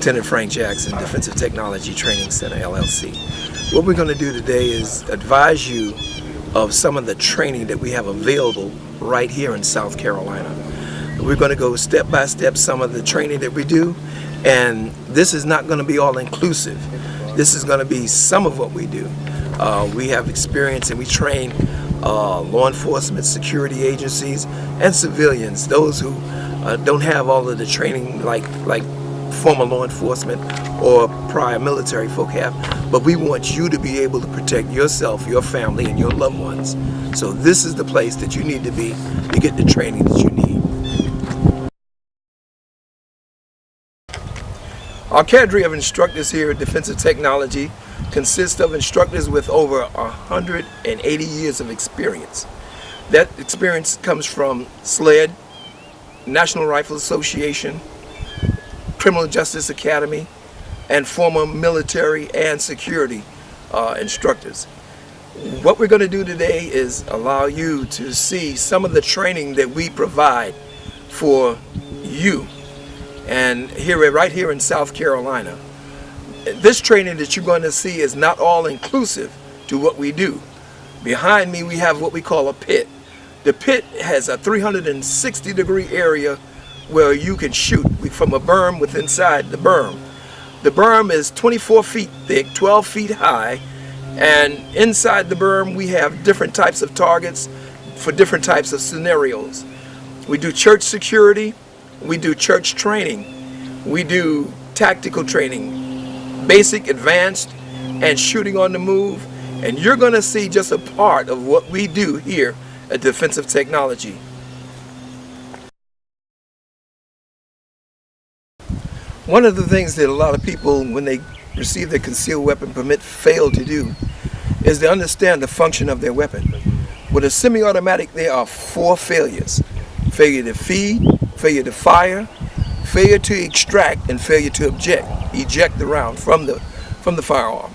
Lieutenant Frank Jackson, Defensive Technology Training Center, LLC. What we're going to do today is advise you of some of the training that we have available right here in South Carolina. We're going to go step by step some of the training that we do, and this is not going to be all inclusive. This is going to be some of what we do. We have experience and we train law enforcement, security agencies, and civilians, those who don't have all of the training like former law enforcement or prior military folk have, but we want you to be able to protect yourself, your family, and your loved ones. So this is the place that you need to be to get the training that you need. Our cadre of instructors here at Defensive Technology consists of instructors with over 180 years of experience. That experience comes from SLED, National Rifle Association, Criminal Justice Academy, and former military and security instructors. What we're going to do today is allow you to see some of the training that we provide for you, and right here in South Carolina. This training that you're going to see is not all inclusive to what we do. Behind me we have what we call a pit. The pit has a 360-degree area where you can shoot from a berm with inside the berm. The berm is 24 feet thick, 12 feet high, and inside the berm we have different types of targets for different types of scenarios. We do church security, we do church training, we do tactical training, basic, advanced, and shooting on the move, and you're going to see just a part of what we do here at Defensive Technology. One of the things that a lot of people, when they receive their concealed weapon permit, fail to do is to understand the function of their weapon. With a semi-automatic, there are 4 failures: failure to feed, failure to fire, failure to extract, and failure to eject the round from the firearm.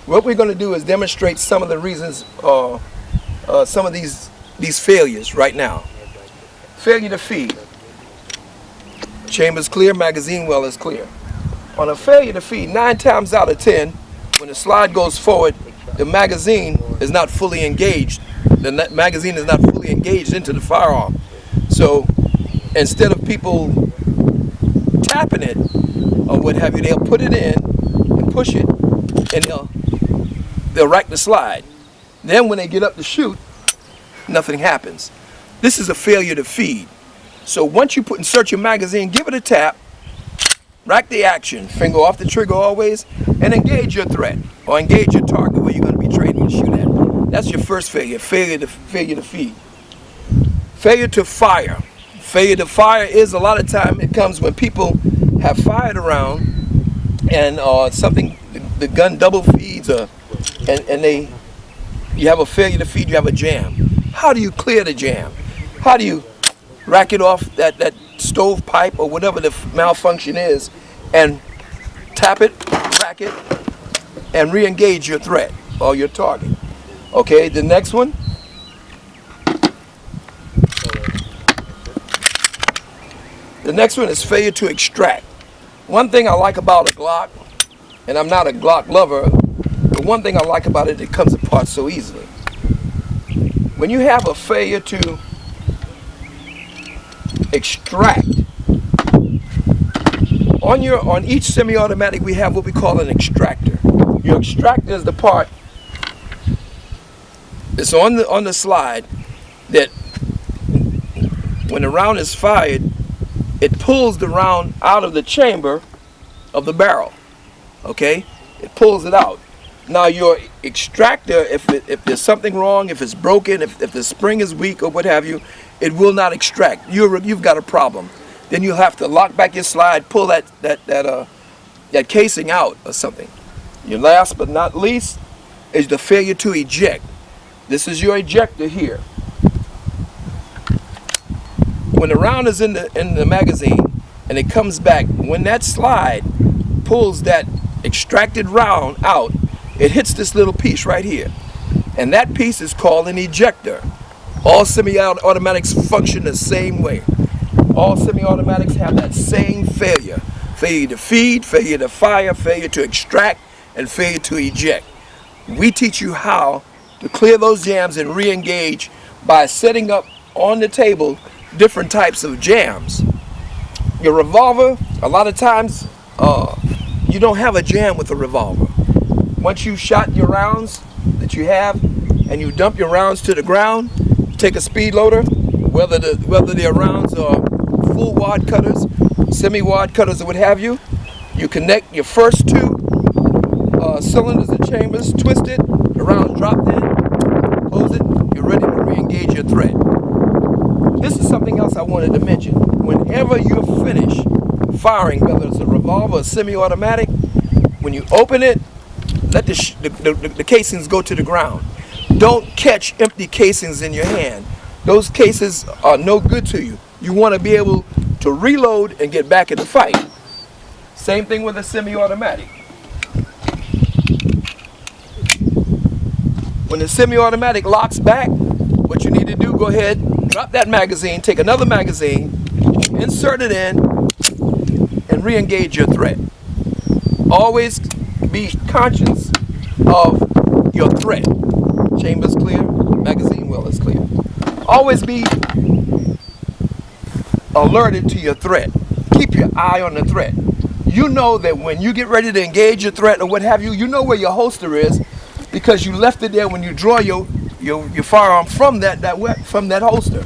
What we're going to do is demonstrate some of the reasons, some of these failures right now. Failure to feed. Chamber's clear, magazine well is clear. On a failure to feed, 9 times out of 10, when the slide goes forward, the magazine is not fully engaged. The magazine is not fully engaged into the firearm. So instead of people tapping it or what have you, they'll put it in and push it, and they'll rack the slide. Then when they get up to shoot, nothing happens. This is a failure to feed. So once you insert your magazine, give it a tap, rack the action, finger off the trigger always, and engage your threat or engage your target where you're going to be training to shoot at. That's your first failure, failure to feed. Failure to fire. Failure to fire is, a lot of time it comes when people have fired around and the gun double feeds, and you have a failure to feed, you have a jam. How do you clear the jam? How do you rack it off that stove pipe or whatever the malfunction is, and tap it, rack it, and re-engage your threat or your target? Okay, the next one. The next one is failure to extract. One thing I like about a Glock, and I'm not a Glock lover, but one thing I like about it comes apart so easily. When you have a failure to extract, on each semi-automatic we have what we call an extractor. Your extractor is the part that's on the slide that when the round is fired, it pulls the round out of the chamber of the barrel. Okay, it pulls it out. Now your extractor, if there's something wrong, if it's broken, if the spring is weak or what have you, it will not extract. You've got a problem. Then you'll have to lock back your slide, pull that casing out or something. Your last but not least is the failure to eject. This is your ejector here. When the round is in the magazine and it comes back, when that slide pulls that extracted round out, it hits this little piece right here, and that piece is called an ejector. All semi-automatics function the same way. All semi-automatics have that same failure. failure to feed, failure to fire, failure to extract, and failure to eject. We teach you how to clear those jams and re-engage by setting up on the table different types of jams. Your revolver, a lot of times, you don't have a jam with a revolver. Once you shot your rounds that you have and you dump your rounds to the ground, take a speed loader, whether their rounds are full wad cutters, semi-wad cutters, or what have you, you connect your first two cylinders and chambers, twist it, the rounds dropped in, close it, you're ready to re-engage your threat. This is something else I wanted to mention. Whenever you're finished firing, whether it's a revolver or semi-automatic, when you open it, let the casings go to the ground. Don't catch empty casings in your hand. Those cases are no good to you. You want to be able to reload and get back in the fight. Same thing with a semi-automatic. When the semi-automatic locks back, what you need to do, go ahead, drop that magazine, take another magazine, insert it in, and re-engage your threat. Always be conscious of your threat. Chamber's clear, magazine well is clear. Always be alerted to your threat. Keep your eye on the threat. You know that when you get ready to engage your threat or what have you, you know where your holster is because you left it there when you draw your firearm from that holster.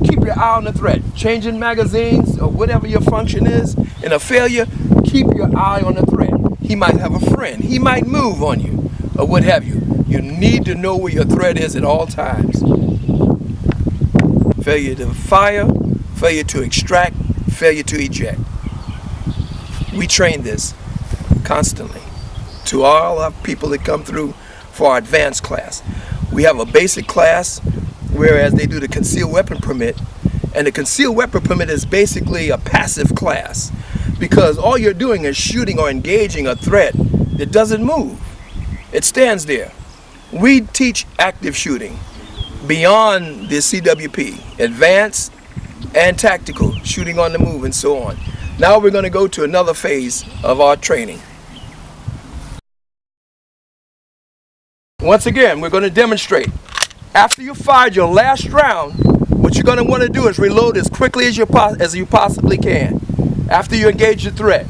Keep your eye on the threat. Changing magazines or whatever your function is in a failure, keep your eye on the threat. He might have a friend. He might move on you or what have you. You need to know where your threat is at all times. Failure to fire, failure to extract, failure to eject. We train this constantly to all our people that come through for our advanced class. We have a basic class, whereas they do the concealed weapon permit, and the concealed weapon permit is basically a passive class because all you're doing is shooting or engaging a threat that doesn't move. It stands there. We teach active shooting beyond the CWP, advanced and tactical, shooting on the move and so on. Now we're going to go to another phase of our training. Once again, we're going to demonstrate. After you fired your last round, what you're going to want to do is reload as quickly as you possibly can after you engage your threat.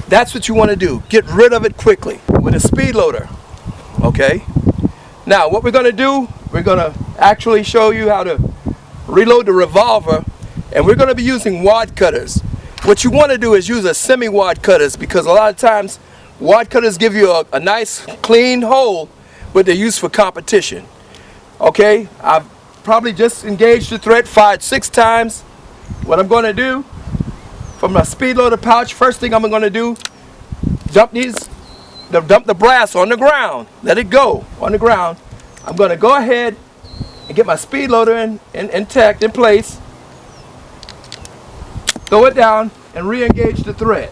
That's what you want to do. Get rid of it quickly with a speed loader. Okay? Now, what we're going to do, we're going to actually show you how to reload the revolver, and we're going to be using wad cutters. What you want to do is use a semi-wad cutters because a lot of times wad cutters give you a nice clean hole, but they're used for competition. Okay? I've probably just engaged the threat, fired 6 times. What I'm going to do, from my speed loader pouch, first thing I'm going to do, dump the brass on the ground. Let it go on the ground. I'm going to go ahead and get my speed loader intact in place. Throw it down and re-engage the thread.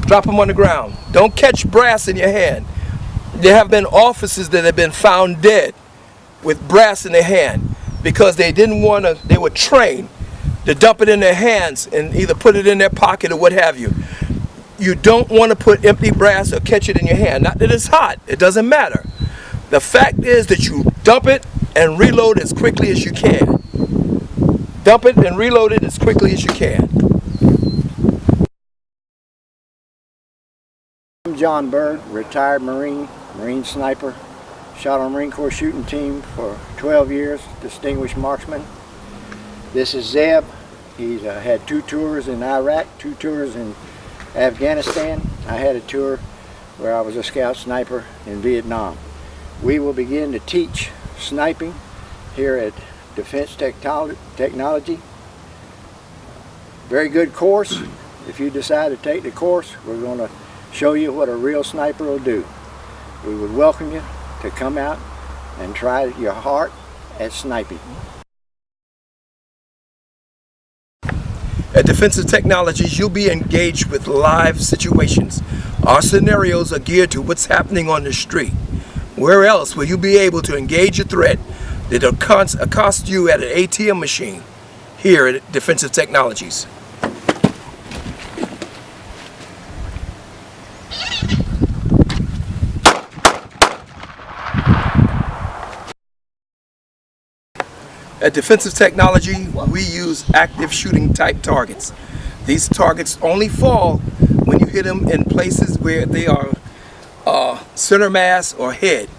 Drop them on the ground. Don't catch brass in your hand. There have been officers that have been found dead with brass in their hand because they were trained to dump it in their hands and either put it in their pocket or what have you. You don't want to put empty brass or catch it in your hand. Not that it's hot, it doesn't matter. The fact is that you dump it and reload as quickly as you can. Dump it and reload it as quickly as you can. I'm John Bird, retired Marine sniper. Shot on Marine Corps shooting team for 12 years, distinguished marksman. This is Zeb. He's had 2 tours in Iraq, 2 tours in Afghanistan. I had a tour where I was a scout sniper in Vietnam. We will begin to teach sniping here at Defense Technology. Very good course. If you decide to take the course, we're going to show you what a real sniper will do. We would welcome you to come out and try your heart at sniping. At Defensive Technologies, you'll be engaged with live situations. Our scenarios are geared to what's happening on the street. Where else will you be able to engage a threat that accosts you at an ATM machine? Here at Defensive Technologies. At Defensive Technology, we use active shooting type targets. These targets only fall when you hit them in places where they are center mass or head.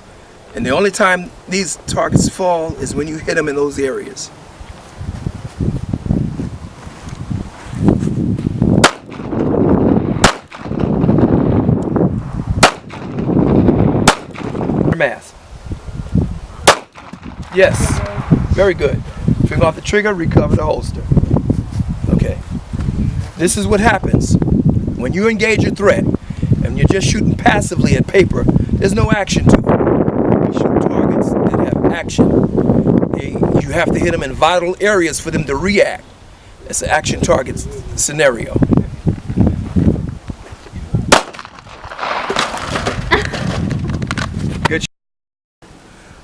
And the only time these targets fall is when you hit them in those areas. Mass. Yes. Very good. Finger off the trigger, recover the holster. Okay. This is what happens when you engage a threat and you're just shooting passively at paper. There's no action to it. You shoot targets that have action. You have to hit them in vital areas for them to react. That's an action target scenario. Good.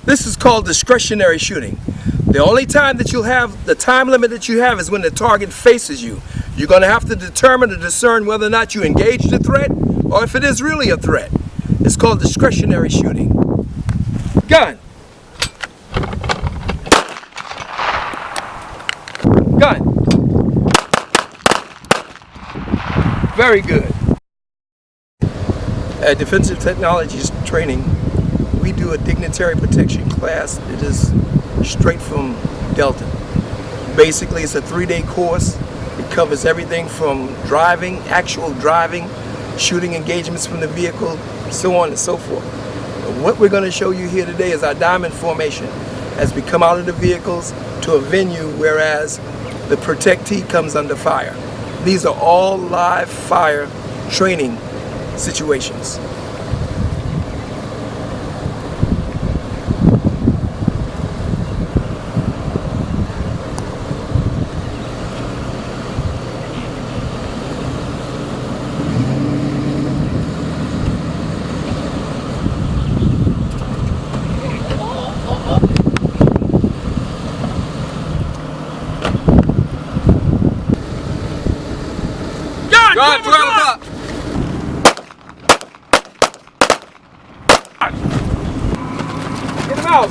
This is called discretionary shooting. The only time that you'll have, the time limit that you have is when the target faces you. You're going to have to determine or discern whether or not you engage the threat or if it is really a threat. It's called discretionary shooting. Gun. Gun. Very good. At Defensive Technologies Training, we do a dignitary protection class. It is straight from Delta. Basically, it's a 3-day course. It covers everything from driving, actual driving, shooting engagements from the vehicle, so on and so forth. And what we're going to show you here today is our diamond formation as we come out of the vehicles to a venue, whereas the protectee comes under fire. These are all live fire training situations. God, put on the top. Get him out.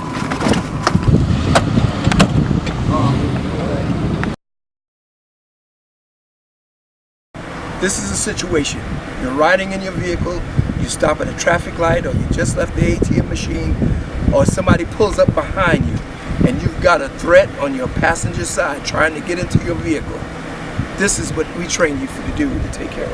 This is a situation. You're riding in your vehicle, you stop at a traffic light, or you just left the ATM machine, or somebody pulls up behind you, and you've got a threat on your passenger side trying to get into your vehicle. This is what we train you to do to take care of.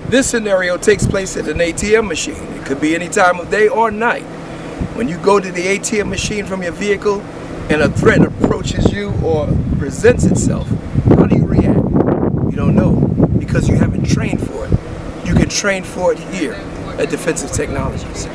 This scenario takes place at an ATM machine. It could be any time of day or night. When you go to the ATM machine from your vehicle and a threat approaches you or presents itself, how do you react? You don't know, because you haven't trained for it. You can train for it here at Defensive Technologies.